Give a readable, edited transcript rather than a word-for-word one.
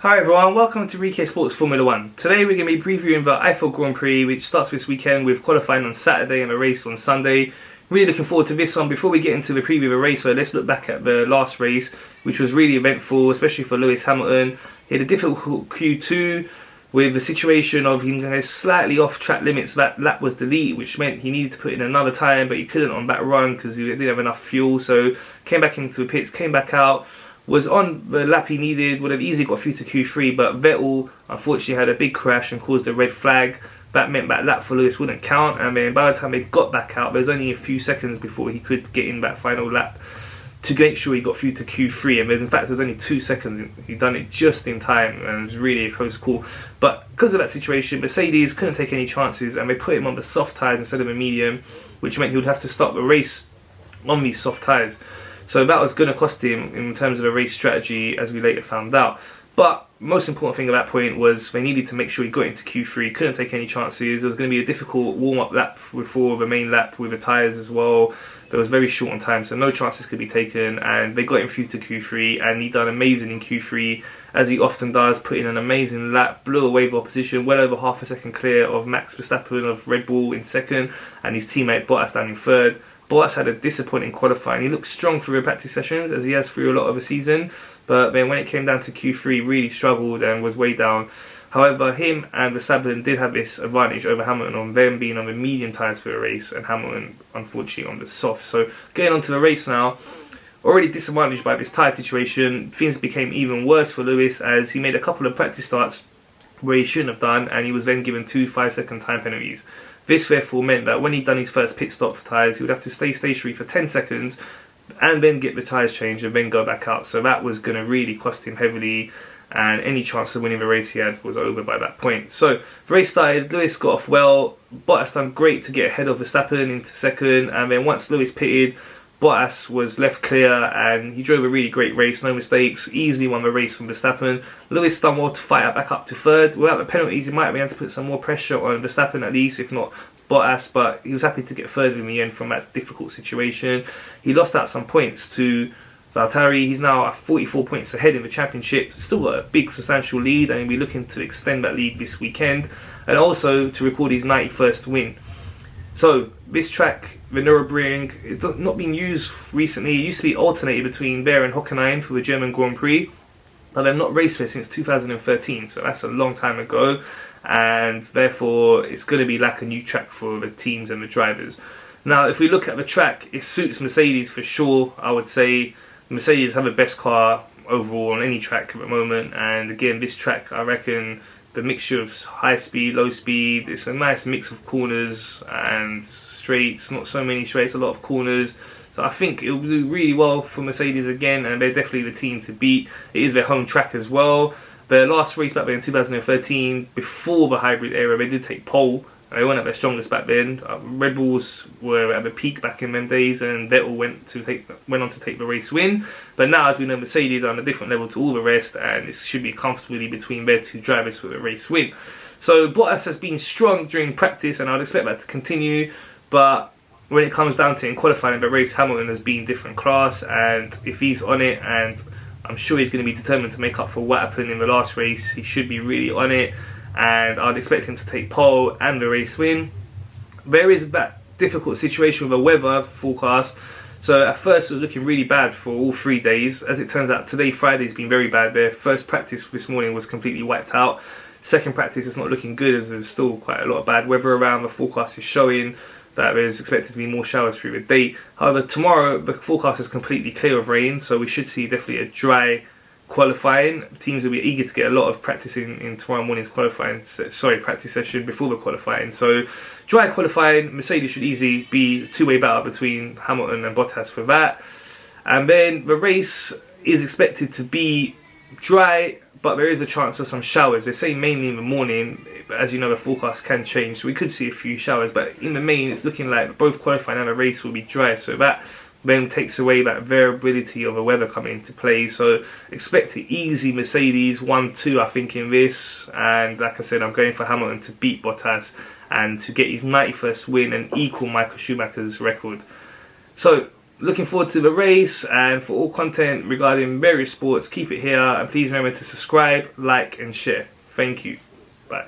Hi everyone, welcome to ReeKay Sports Formula 1. Today we're going to be previewing the Eifel Grand Prix, which starts this weekend with qualifying on Saturday and a race on Sunday. Really looking forward to this one. Before we get into the preview of the race, let's look back at the last race, which was really eventful, especially for Lewis Hamilton. He had a difficult Q2 with the situation of him going slightly off track limits. That lap was deleted, which meant he needed to put in another time, but he couldn't on that run because he didn't have enough fuel. So came back into the pits, came back out, was on the lap he needed, would have easily got through to Q3, but Vettel unfortunately had a big crash and caused a red flag. That meant that lap for Lewis wouldn't count, and then by the time they got back out, there was only a few seconds before he could get in that final lap to make sure he got through to Q3, and in fact there was only 2 seconds. He'd done it just in time, and it was really a close call. But because of that situation, Mercedes couldn't take any chances, and they put him on the soft tyres instead of the medium, which meant he would have to start the race on these soft tyres. So that was going to cost him in terms of a race strategy, as we later found out. But most important thing at that point was they needed to make sure he got into Q3, couldn't take any chances. It was going to be a difficult warm-up lap before the main lap with the tyres as well. That was very short on time, so no chances could be taken, and they got him through to Q3, and he done amazing in Q3, as he often does, put in an amazing lap, blew away the opposition, well over half a second clear of Max Verstappen of Red Bull in second, and his teammate Bottas down in third. Bottas had a disappointing qualifying. He looked strong through the practice sessions, as he has through a lot of the season, but then when it came down to Q3, really struggled and was way down. However, him and Verstappen did have this advantage over Hamilton on them being on the medium tyres for the race, and Hamilton unfortunately on the soft. So getting onto the race now, already disadvantaged by this tyre situation, things became even worse for Lewis as he made a couple of practice starts where he shouldn't have done, and he was then given 2 5-second time penalties. This therefore meant that when he'd done his first pit stop for tyres, he would have to stay stationary for 10 seconds and then get the tyres changed and then go back out. So that was going to really cost him heavily, and any chance of winning the race he had was over by that point. So the race started, Lewis got off well, Bottas done great to get ahead of Verstappen into second, and then once Lewis pitted, Bottas was left clear and he drove a really great race, no mistakes, easily won the race from Verstappen. Lewis done well to fight back up to third. Without the penalties, he might have been able to put some more pressure on Verstappen at least, if not Bottas, but he was happy to get third in the end from that difficult situation. He lost out some points to Valtteri. He's now at 44 points ahead in the championship, still got a big substantial lead, and he'll be looking to extend that lead this weekend and also to record his 91st win. So this track, the Nürburgring, it's not been used recently. It used to be alternated between there and Hockenheim for the German Grand Prix, but they've not raced there since 2013, so that's a long time ago, and therefore it's going to be like a new track for the teams and the drivers. Now if we look at the track, it suits Mercedes for sure. I would say Mercedes have the best car overall on any track at the moment, and again this track, I reckon the mixture of high speed, low speed, it's a nice mix of corners and straights, not so many straights, a lot of corners. So I think it will do really well for Mercedes again, and they're definitely the team to beat. It is their home track as well. Their last race back there in 2013, before the hybrid era, they did take pole. They weren't at their strongest back then. Red Bulls were at the peak back in them days, and Vettel went on to take the race win. But now, as we know, Mercedes are on a different level to all the rest, and it should be comfortably between their 2 drivers for the race win. So Bottas has been strong during practice, and I'd expect that to continue. But when it comes down to in qualifying the race, Hamilton has been different class, and if he's on it, and I'm sure he's going to be determined to make up for what happened in the last race, he should be really on it, and I'd expect him to take pole and the race win. There is that difficult situation with the weather forecast. So at first it was looking really bad for all 3 days. As it turns out, today, Friday, has been very bad. Their first practice this morning was completely wiped out. Second practice is not looking good, as there's still quite a lot of bad weather around. The forecast is showing that there's expected to be more showers through the day. However, tomorrow the forecast is completely clear of rain, so we should see definitely a dry qualifying. Teams will be eager to get a lot of practice in tomorrow morning's practice session before the qualifying. So dry qualifying, Mercedes should easily be 2-way battle between Hamilton and Bottas for that. And then the race is expected to be dry, but there is a chance of some showers. They say mainly in the morning, but as you know the forecast can change, so we could see a few showers, but in the main it's looking like both qualifying and the race will be dry, so that then takes away that variability of the weather coming into play. So expect an easy Mercedes 1-2 I think in this, and like I said, I'm going for Hamilton to beat Bottas and to get his 91st win and equal Michael Schumacher's record. So looking forward to the race, and for all content regarding various sports, keep it here, and please remember to subscribe, like and share. Thank you. Bye.